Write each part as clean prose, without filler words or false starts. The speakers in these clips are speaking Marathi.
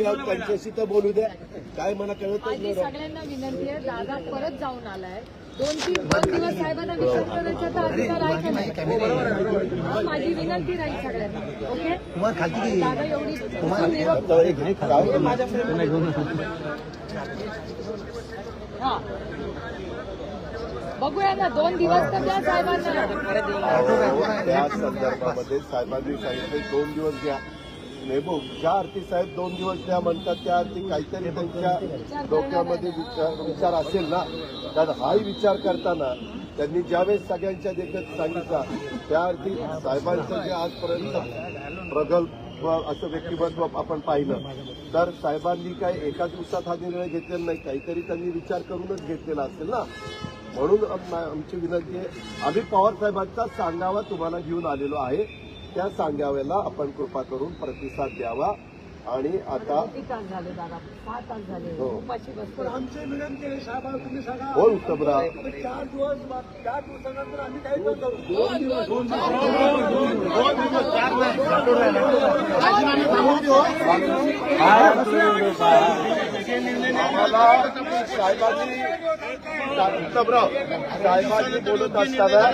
त्यांच्याशी तर बोलू द्या. काय मला कळत नाही. सगळ्यांना विनंती आहे, दादा परत जाऊन आलाय. 2-3 दिवस साहेबांना विचार करायचा तर अधिकार आहे का नाही. माझी विनंती राहील सगळ्यांना. ओके दादा एवढी हा बघूया ना 2 दिवस तर द्या साहेबांना. त्या संदर्भामध्ये साहेबांनी सांगितले 2 दिवस घ्या. नाही भाऊ, ज्या अर्थी साहेब 2 दिवस द्या म्हणतात त्या अर्थी काहीतरी त्यांच्या डोक्यामध्ये विचार असेल ना. कारण हाही विचार करताना त्यांनी ज्यावेळेस सगळ्यांच्या देखत सांगितला त्या अर्थी साहेबांचं जे आजपर्यंत प्रगल्भ असं व्यक्तिमत्व आपण पाहिलं तर साहेबांनी काय एका दिवसात हा निर्णय घेतलेला नाही. काहीतरी त्यांनी विचार करूनच घेतलेला असेल ना. म्हणून आमची विनंती आहे, आम्ही पवार साहेबांचा सांगावा तुम्हाला घेऊन आलेलो आहे. त्या सांगाव्याला आपण कृपा करून प्रतिसाद द्यावा. आणि आता झाले दादा 6 तास झाले उपाशी बसतो. आमची विनंती आहे साहेब, तुम्ही सांगा हो उत्तमराव 4 दिवसानंतर आम्ही काय करतो. 2 दिवस आम्हाला साहेबांनी उत्तमराव साहेबांनी बोलत असताना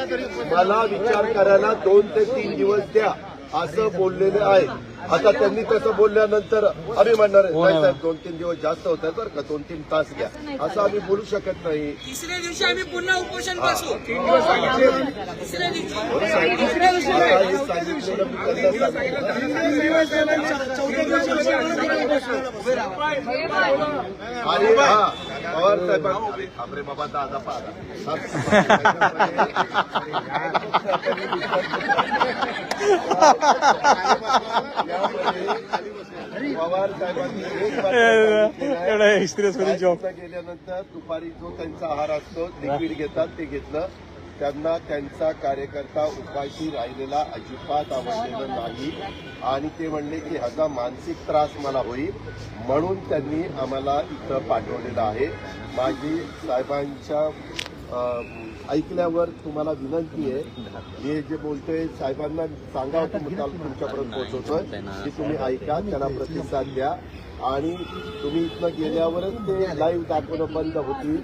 मला विचार करायला 2 ते 3 दिवस द्या असं बोललेले आहे. आता त्यांनी तसं बोलल्यानंतर आम्ही म्हणणार नाही साहेब 2-3 दिवस जास्त होत आहेत बरं का, 2-3 तास घ्या असं आम्ही बोलू शकत नाही. तिसऱ्या दिवशी आम्ही पुन्हा उपोषण बसू. तिसऱ्या दिवशी आणि पवार साहेब आपले बाबा दादा पवार साहेबांनी गेल्यानंतर दुपारी जो त्यांचा आहार असतो लिक्विड घेतात ते घेतलं. त्यांना त्यांचा कार्यकर्ता उपाशी राहिलेला अजिबात आवडलेलं नाही. आणि ते म्हणले की ह्याचा मानसिक त्रास मला होईल म्हणून त्यांनी आम्हाला इथं पाठवलेलं आहे. माझी साहेबांच्या ऐकल्यावर तुम्हाला विनंती आहे, हे जे बोलतोय साहेबांना सांगा तुमच्यापर्यंत पोहोचवतोय की तुम्ही ऐका, त्यांना प्रतिसाद द्या. आणि तुम्ही इथनं गेल्यावरच ते लाईव्ह दाखवणं बंद होतील.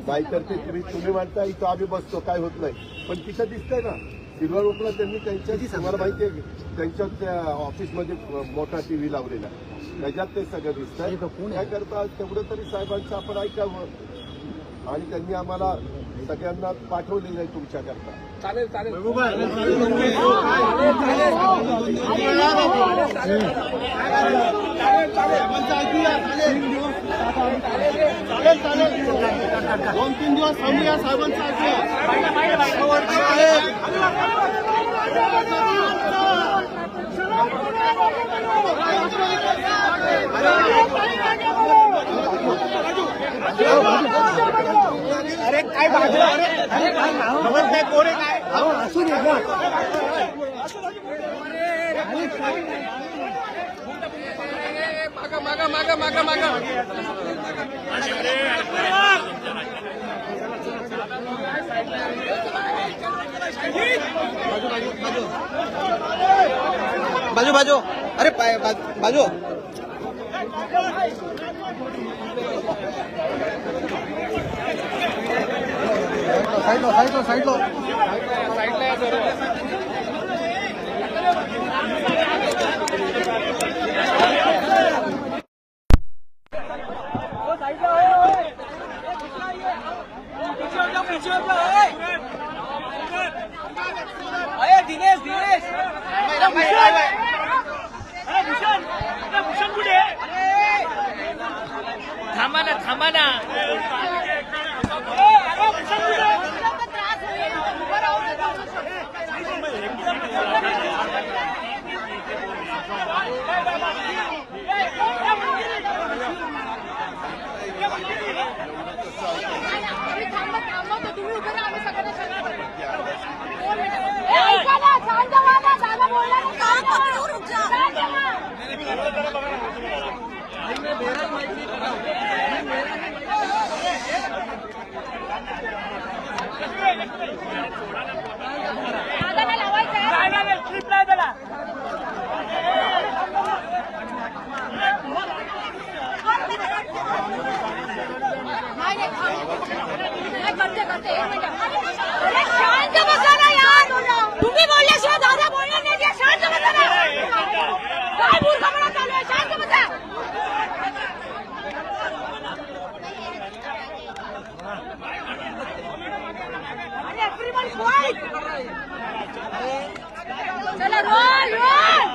नाहीतर ते तुम्ही म्हणता इथं आम्ही बसतो काय होत नाही, पण तिथं दिसतंय ना सिल्वर ओकला त्यांनी त्यांच्या तुम्हाला माहिती आहे त्यांच्या त्या ऑफिसमध्ये मोठा टीव्ही लावलेला त्याच्यात ते सगळं दिसतंय. काय करता तेवढं तरी साहेबांचं आपण ऐकावं. आणि त्यांनी आम्हाला सगळ्यांना पाठवलेलं आहे तुमच्याकरता. चालेल चालेल चालेल 2-3 दिवस थांबूया साहेबांचं अरे काय भाजलं खबर काय कोरे काय असू दे मागा मागा मागा मागा मागा बाजू बाजू अरे बाजू साईडला दिनेश दिनेश थांबा ना थांबा ना शांत बसा ना यार, तुम्ही बोलल्याशिवाय दादा बोलणार नाही. शांत बसा ना, काय मूर्खपणा चालू आहे, शांत बसा. चला रोल रोल.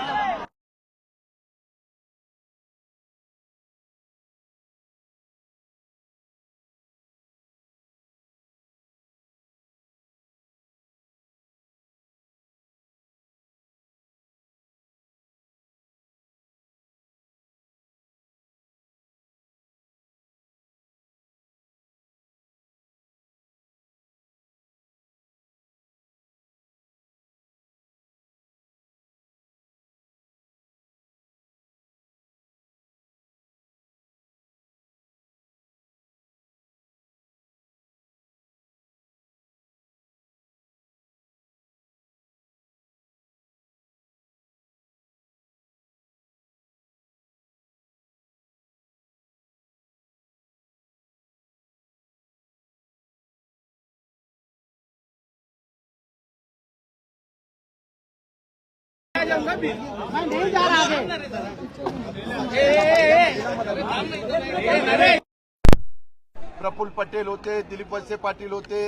प्रफुल्ल पटेल होते, दिलीप वळसे पाटील होते,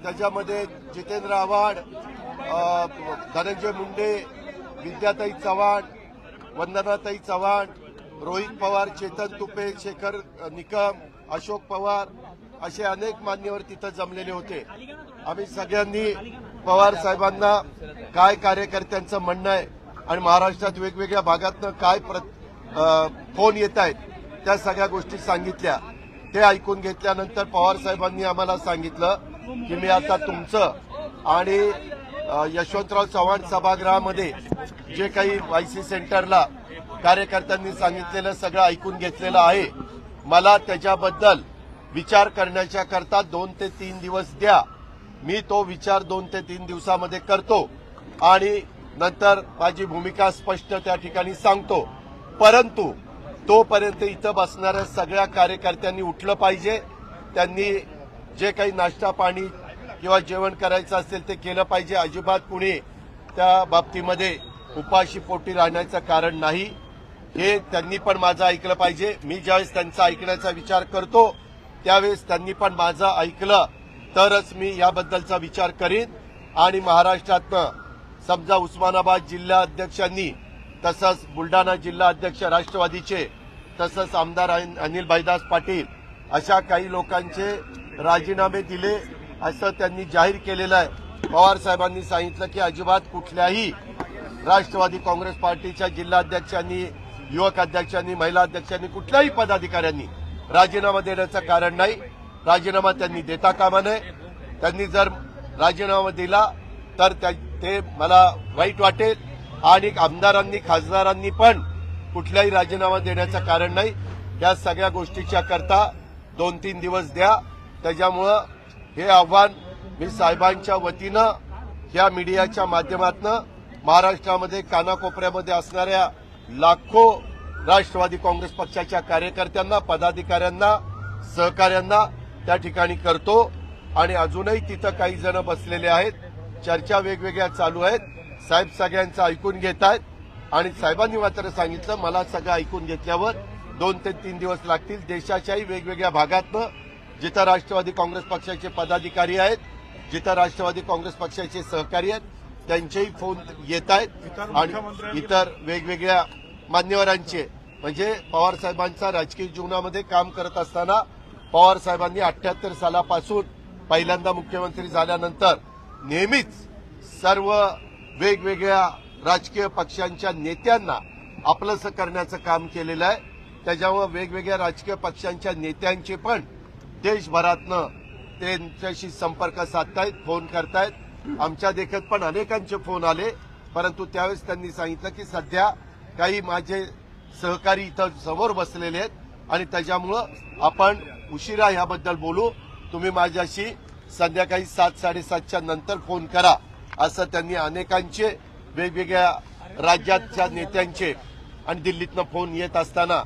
त्याच्यामध्ये जितेंद्र आव्हाड, धनंजय मुंडे, विद्याताई चव्हाण, वंदनाताई चव्हाण, रोहित पवार, चेतन तुपे, शेखर निकम, अशोक पवार असे अनेक मान्यवर तिथं जमलेले होते. आम्ही सगळ्यांनी पवार साहेबांना काय कार्यकर्त्यांचं म्हणणं आहे आणि महाराष्ट्रात वेगवेगळ्या भागातनं काय फोन येत आहेत त्या सगळ्या गोष्टी सांगितल्या. ते ऐकून घेतल्यानंतर पवार साहेबांनी आम्हाला सांगितलं की मी आता तुमचं आणि यशवंतराव चव्हाण सभागृहामध्ये जे काही वायसी सेंटरला कार्यकर्त्यांनी सांगितलेलं सगळं ऐकून घेतलेलं आहे. मला त्याच्याबद्दल विचार करण्याच्या करता 2 ते 3 दिवस द्या. मी तो विचार 2 ते 3 दिवसामध्ये करतो आणि नंतर माझी भूमिका स्पष्ट त्या ठिकाणी सांगतो. परंतु तोपर्यंत इथं बसणाऱ्या सगळ्या कार्यकर्त्यांनी उठलं पाहिजे. त्यांनी जे काही नाश्ता पाणी किंवा जेवण करायचं असेल ते केलं पाहिजे. अजिबात कुणी त्या बाबतीमध्ये उपाशी पोटी राहण्याचं कारण नाही. हे त्यांनी पण माझं ऐकलं पाहिजे. मी ज्यावेळेस त्यांचा ऐकण्याचा विचार करतो त्यावेळेस त्यांनी पण माझं ऐकलं तरच मी याबद्दलचा विचार करीन. आणि महाराष्ट्रातनं समजा उस्मानाबाद जिल्हा अध्यक्षांनी तसंच बुलढाणा जिल्हा अध्यक्ष राष्ट्रवादीचे तसंच आमदार अनिल भाईदास पाटील अशा काही लोकांचे राजीनामे दिले असं त्यांनी जाहीर केलेलं आहे. पवार साहेबांनी सांगितलं की अजिबात कुठल्याही राष्ट्रवादी काँग्रेस पार्टीच्या जिल्हाध्यक्षांनी, युवक अध्यक्षांनी, महिला अध्यक्षांनी, कुठल्याही पदाधिकाऱ्यांनी राजीनामा देण्याचं कारण नाही. राजीनामा त्यांनी देता कामा नये. त्यांनी जर राजीनामा दिला तर ते मला वाईट वाटेल आणि आमदारांनी, खासदारांनी पण कुठलाही राजीनामा देण्याचं कारण नाही. या सगळ्या गोष्टीच्या करता 2-3 दिवस द्या. त्याच्यामुळं हे आव्हान मी साहेबांच्या वतीनं या मीडियाच्या माध्यमातून महाराष्ट्रामध्ये कानाकोपऱ्यामध्ये असणाऱ्या लाखो राष्ट्रवादी काँग्रेस पक्षाच्या कार्यकर्त्यांना, पदाधिकाऱ्यांना, सहकाऱ्यांना त्या ठिकाणी करतो. आणि अजूनही तिथं काही जण बसलेले आहेत. चर्चा वेगवेगळ्या चालू आहेत. साहेब सगळ्यांचं ऐकून घेत आहेत आणि साहेबांनी मात्र सांगितलं मला सगळं ऐकून घेतल्यावर 2 ते 3 दिवस लागतील. देशाच्याही वेगवेगळ्या भागातनं जिथं राष्ट्रवादी काँग्रेस पक्षाचे पदाधिकारी आहेत, जिथं राष्ट्रवादी काँग्रेस पक्षाचे सहकारी आहेत, त्यांचेही फोन येत आहेत आणि इतर वेगवेगळ्या मान्यवरांचे. म्हणजे पवार साहेबांचा राजकीय जीवनामध्ये काम करत असताना पवार साहेबांनी 78 सालापासून पहिल्यांदा मुख्यमंत्री झाल्यानंतर नेहमीच सर्व वेगवेगळ्या राजकीय पक्षांच्या नेत्यांना आपलंसं करण्याचं काम केलेलं आहे. त्याच्यामुळे वेगवेगळ्या राजकीय पक्षांच्या नेत्यांचे पण देशभरातनं त्यांच्याशी संपर्क साधतायत, फोन करतायत. आमच्या देखत पण अनेकांचे फोन आले. परंतु त्यावेळेस त्यांनी सांगितलं की सध्या काही माझे सहकारी इथं समोर बसलेले आहेत आणि त्याच्यामुळं आपण उशिरा याबद्दल बोलू. तुम्ही माझ्याशी संध्याकाळी 7-7:30च्या नंतर फोन करा असं त्यांनी अनेकांचे वेगवेगळ्या राज्याच्या नेत्यांचे आणि दिल्लीतनं फोन येत असताना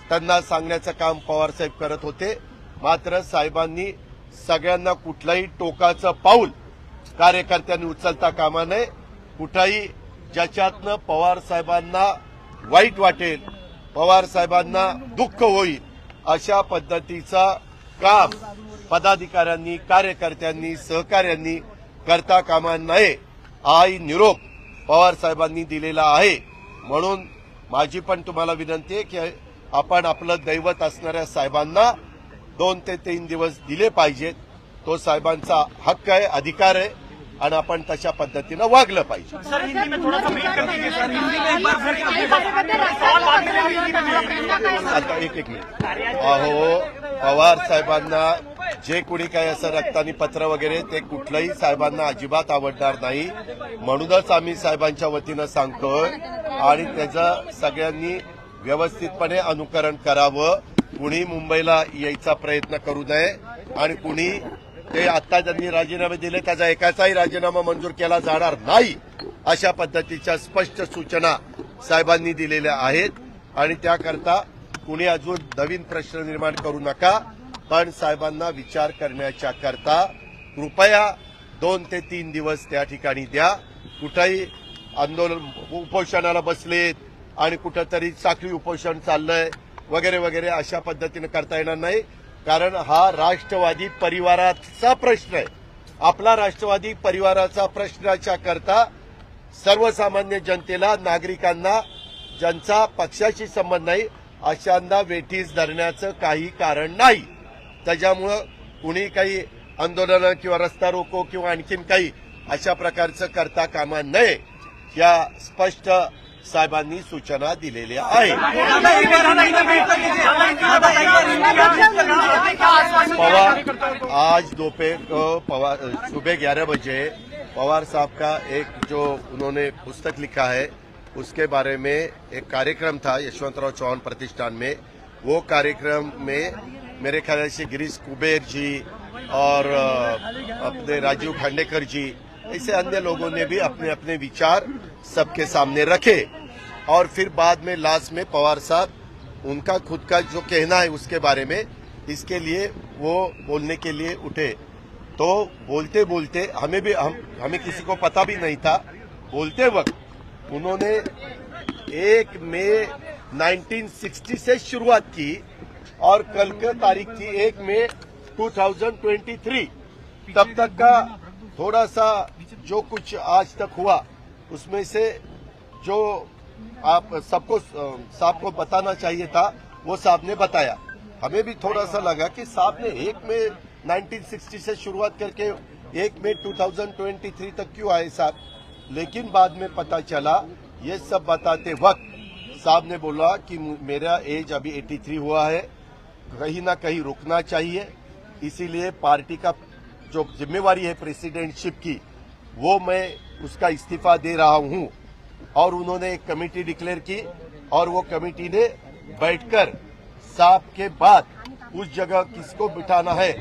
त्यांना सांगण्याचं काम पवारसाहेब करत होते. मात्र साहेबांनी सगळ्यांना कुठलंही टोकाचं पाऊल कार्यकर्त्यांनी उचलता कामा नये. कुठंही ज्याच्यातनं पवार साहेबांना वाईट वाटेल, पवार साहेबांना दुःख होईल अशा पद्धतीचा काम पदाधिकाऱ्यांनी, कार्यकर्त्यांनी, सहकाऱ्यांनी करता कामा नये. हाही निरोप पवार साहेबांनी दिलेला आहे. म्हणून माझी पण तुम्हाला विनंती आहे की आपण आपलं दैवत असणाऱ्या साहेबांना 2 ते 3 दिवस दिले पाहिजेत. तो साहेबांचा हक्क आहे, अधिकार आहे आणि आपण तशा पद्धतीनं वागलं पाहिजे. सर हिंदी में थोड़ा सा वेट कर दीजिए सर. हिंदी में एक बार फिर सवाल बाद में लेंगे हिंदी में. आता एक मिनिट. अहो, पवार साहेबांना जे कोणी काही असं रक्तानी पत्र वगैरे ते कुठलंही साहेबांना अजिबात आवडणार नाही. म्हणूनच आम्ही साहेबांच्या वतीनं सांगतोय आणि त्याचं सगळ्यांनी व्यवस्थितपणे अनुकरण करावं. कुणी मुंबईला यायचा प्रयत्न करू नये आणि कुणी ते आता ज्यांनी राजीनामे दिले त्याचा एकाचाही राजीनामा मंजूर केला जाणार नाही अशा पद्धतीच्या स्पष्ट सूचना साहेबांनी दिलेल्या आहेत. आणि त्याकरता कुणी अजून नवीन प्रश्न निर्माण करू नका. पण साहेबांना विचार करण्याच्या करता कृपया 2 ते 3 दिवस त्या ठिकाणी द्या. कुठंही आंदोलन उपोषणाला बसलेत आणि कुठंतरी साखळी उपोषण चाललंय वगैरे वगैरे अशा पद्धतीनं करता येणार नाही. कारण हा राष्ट्रवादी परिवाराचा प्रश्न आहे. आपला राष्ट्रवादी परिवाराचा प्रश्नाच्या करता सर्वसामान्य जनतेला, नागरिकांना ज्यांचा पक्षाशी संबंध नाही अशांना वेठीस धरण्याचं काही कारण नाही. त्याच्यामुळं कुणी काही आंदोलनं किंवा रस्ता रोको किंवा आणखीन काही अशा प्रकारचं करता कामा नये या स्पष्ट साहेबांनी सूचना दिलेल्या आहेत. पवार आज दोपहर सुबह 11 बजे पवार साहब का एक जो उन्होंने पुस्तक लिखा है उसके बारे में एक कार्यक्रम था यशवंतराव चौहान प्रतिष्ठान में. वो कार्यक्रम में मेरे ख्याल से गिरीश कुबेर जी और अपने राजीव खांडेकर जी ऐसे अन्य लोगों ने भी अपने अपने विचार सबके सामने रखे. और फिर बाद में लास्ट में पवार साहब उनका खुद का जो कहना है उसके बारे में इसके लिए वो बोलने के लिए उठे. तो बोलते बोलते हमें किसी को पता भी नहीं था. बोलते वक्त उन्होंने 1 मई 1960 से शुरुआत की और कल की तारीख थी 1 मई 2023. तब तक का थोड़ा सा जो कुछ आज तक हुआ उसमें से जो आप सबको साहब को बताना चाहिए था वो साहब ने बताया. हमें भी थोड़ा सा लगा कि साहब ने 1 मई 1960 से शुरुआत करके 1 मई 2023 तक क्यों आए साहब. लेकिन बाद में पता चला ये सब बताते वक्त साहब ने बोला कि मेरा एज अभी 83 हुआ है, कहीं ना कहीं रुकना चाहिए. इसीलिए पार्टी का जो जिम्मेवारी है प्रेसिडेंटशिप की वो मैं उसका इस्तीफा दे रहा हूं. और उन्होंने एक कमेटी डिक्लेयर की और वो कमेटी ने बैठकर साहब के बाद उस जगह किसको बिठाना है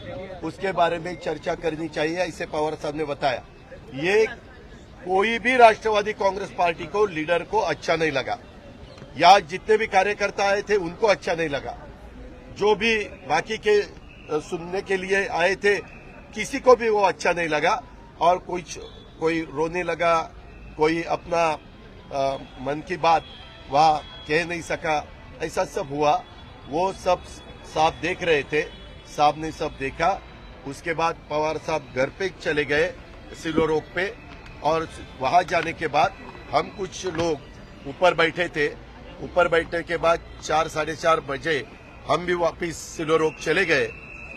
उसके बारे में चर्चा करनी चाहिए ऐसे पवार साहब ने बताया. ये कोई भी राष्ट्रवादी कांग्रेस पार्टी को लीडर को अच्छा नहीं लगा. या जितने भी कार्यकर्ता आए थे उनको अच्छा नहीं लगा. जो भी बाकी के सुनने के लिए आए थे किसी को भी वो अच्छा नहीं लगा. और कोई रोने लगा, कोई अपना मन की बात वहां कह नहीं सका, ऐसा सब हुआ. वो सब साहब देख रहे थे. साहब ने सब देखा. उसके बाद पवार साहब घर पे चले गए सिलो रोड पे. और वहां जाने के बाद हम कुछ लोग ऊपर बैठे थे. ऊपर बैठने के बाद 4 साढ़े 4 बजे हम भी वापिस सिलो रोड चले गए.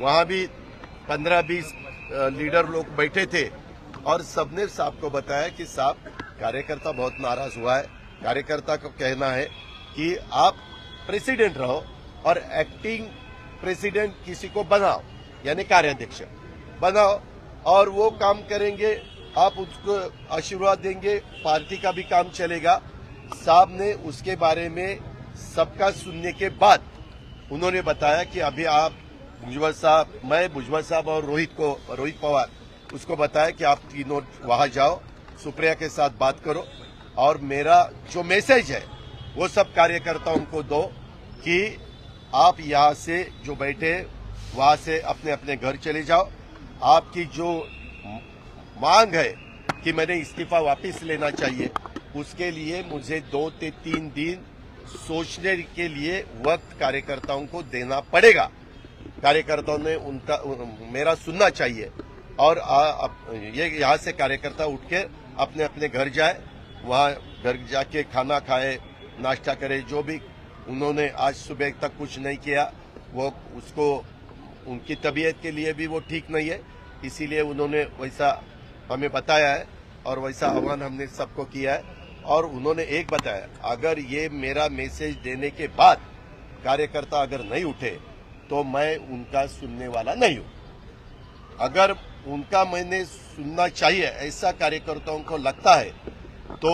वहां भी 15-20 लीडर लोग बैठे थे और सबने साहब को बताया कि साहब कार्यकर्ता बहुत नाराज हुआ है. कार्यकर्ता को कहना है कि आप प्रेसिडेंट रहो और एक्टिंग प्रेसिडेंट किसी को बनाओ, यानी कार्याध्यक्ष बनाओ और वो काम करेंगे. आप उसको आशीर्वाद देंगे, पार्टी का भी काम चलेगा. साहब ने उसके बारे में सबका सुनने के बाद उन्होंने बताया कि अभी आप भुजबल साहब, मैं भुजबल साहब और रोहित पवार उसको बताया कि आप तीनों वहां जाओ, सुप्रिया के साथ बात करो और मेरा जो मैसेज है वो सब कार्यकर्ताओं को दो कि आप यहां से जो बैठे वहां से अपने अपने घर चले जाओ आपकी जो मांग है कि मैंने इस्तीफा वापस लेना चाहिए, उसके लिए मुझे 2 से 3 दिन सोचने के लिए वक्त कार्यकर्ताओं को देना पड़ेगा। कार्यकर्ताओं ने मेरा सुनना चाहिए और ये यहाँ से कार्यकर्ता उठ के अपने अपने घर जाए, वहाँ घर जाके खाना खाए, नाश्ता करे। जो भी उन्होंने आज सुबह तक कुछ नहीं किया, वो उसको उनकी तबीयत के लिए भी वो ठीक नहीं है, इसीलिए उन्होंने वैसा हमें बताया है और वैसा आह्वान हमने सबको किया है। और उन्होंने एक बताया, अगर ये मेरा मैसेज देने के बाद कार्यकर्ता अगर नहीं उठे तो मैं उनका सुनने वाला नहीं हूं। अगर उनका मैंने सुनना चाहिए ऐसा कार्यकर्ताओं को लगता है तो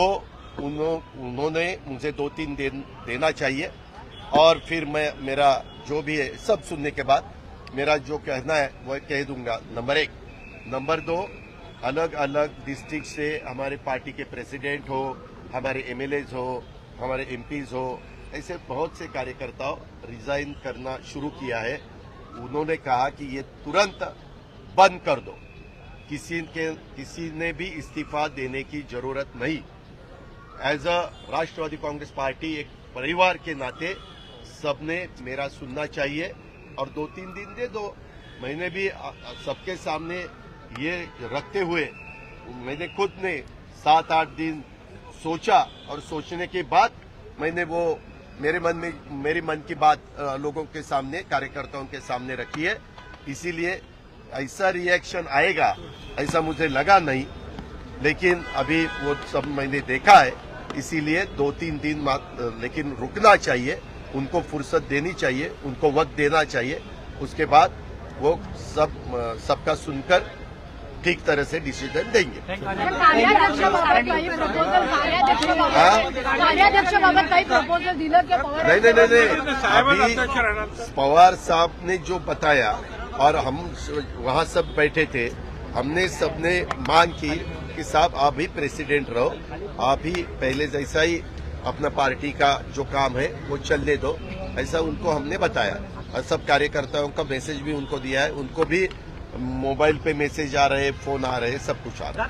उन्होंने मुझे 2-3 दिन देना चाहिए और फिर मैं मेरा जो भी है सब सुनने के बाद मेरा जो कहना है वो कह दूंगा। नंबर 1। नंबर 2, अलग अलग डिस्ट्रिक्ट से हमारे पार्टी के प्रेसिडेंट हो, हमारे एमएलएज हो, हमारे एमपीज हो, ऐसे बहुत से कार्यकर्ताओं रिजाइन करना शुरू किया है। उन्होंने कहा कि ये तुरंत बंद कर दो, किसी ने भी इस्तीफा देने की जरूरत नहीं। एज अ राष्ट्रवादी कांग्रेस पार्टी एक परिवार के नाते सबने मेरा सुनना चाहिए और 2-3 दिन दे दो। मैंने भी सबके सामने ये रखते हुए मैंने खुद ने 7-8 दिन सोचा और सोचने के बाद मैंने वो मेरे मन की बात लोगों के सामने, कार्यकर्ताओं के सामने रखी है। इसीलिए ऐसा रिएक्शन आएगा ऐसा मुझे लगा नहीं, लेकिन अभी वो सब मैंने देखा है, इसीलिए 2-3 दिन लेकिन रुकना चाहिए, उनको फुर्सत देनी चाहिए, उनको वक्त देना चाहिए। उसके बाद वो सबका सुनकर ठीक तरह से डिसीजन देंगे। नहीं, अभी पवार साहब ने जो बताया और हम वहाँ सब बैठे थे, हमने सबने मांग की कि साहब आप भी प्रेसिडेंट रहो, आप ही पहले जैसा ही अपना पार्टी का जो काम है वो चलने दो, ऐसा उनको हमने बताया। और सब कार्यकर्ताओं का मैसेज भी उनको दिया है, उनको भी मोबाइल पे मैसेज आ रहे, फोन आ रहे, सब कुछ आ रहा है।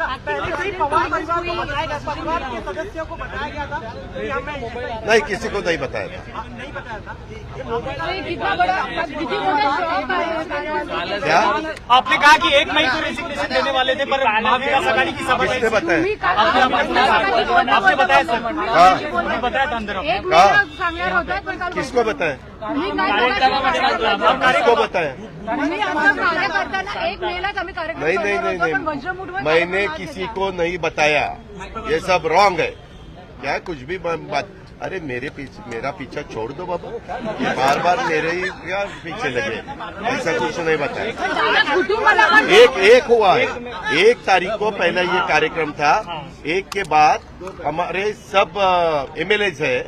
नहीं, किसी को नहीं बताया था। क्या आपने कहा कि 1 मई को रेजिग्नेशन देने वाले थे, पर महाविकास आघाड़ी की सभा किसने बताया? आपने बताया सर, आपने बताया था अंदर। किसको बताया? किसको बताया? नहीं, मैंने किसी को नहीं बताया, ये सब रॉन्ग है। क्या कुछ भी बात? अरे मेरा पीछा छोड़ दो बाबा, बार बार मेरे ही पीछे लगे, ऐसा कुछ नहीं बताया। एक हुआ है, 1 तारीख को पहले ये कार्यक्रम था, 1 के बाद हमारे सब एमएलएज है,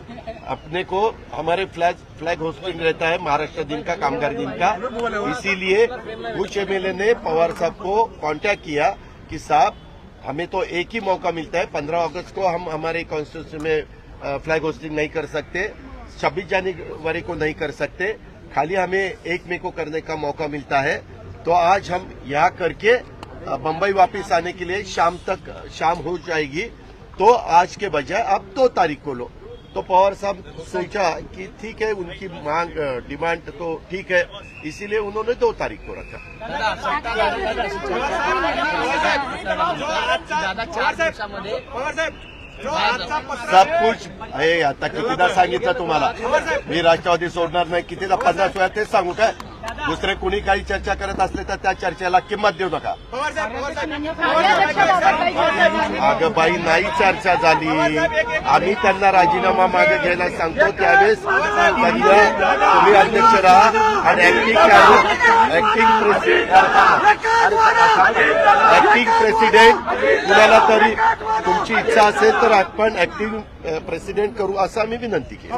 अपने को हमारे फ्लैग होस्टिंग रहता है महाराष्ट्र दिन का, कामगार दिन का, इसीलिए कुछ एमएलए ने पवार साहब को कांटेक्ट किया कि साहब हमें तो एक ही मौका मिलता है, 15 अगस्त को हम हमारे कॉन्स्टिट्यूशन में फ्लैग होस्टिंग नहीं कर सकते, 26 जनवरी को नहीं कर सकते, खाली हमें 1 मई को करने का मौका मिलता है। तो आज हम यहाँ करके बम्बई वापस आने के लिए शाम हो जाएगी, तो आज के बजाय अब 2 तारीख को लो। तो पवार साहब सोचा कि ठीक है, उनकी मांग डिमांड तो ठीक है, इसीलिए उन्होंने 2 तारीख को रखा। सब कुछ आहे, आता कितीदा सांगितलं तुम्हाला, मी राष्ट्रवादी सोडणार नाही, कितीदा 50 वेळा तेच सांगू काय? दुसरे कुणी काही चर्चा करत असले तर त्या चर्चेला किंमत देऊ नका। अगं बाई, नाही चर्चा झाली, आम्ही त्यांना राजीनामा मागे घ्यायला सांगतो, त्यावेळेस तुम्ही अध्यक्ष राहा आणि ऍक्टिंग प्रेसिडेंट कुणाला तरी तुमची इच्छा असेल तर आपण ऍक्टिंग प्रेसिडेंट करू असं आम्ही विनंती केली।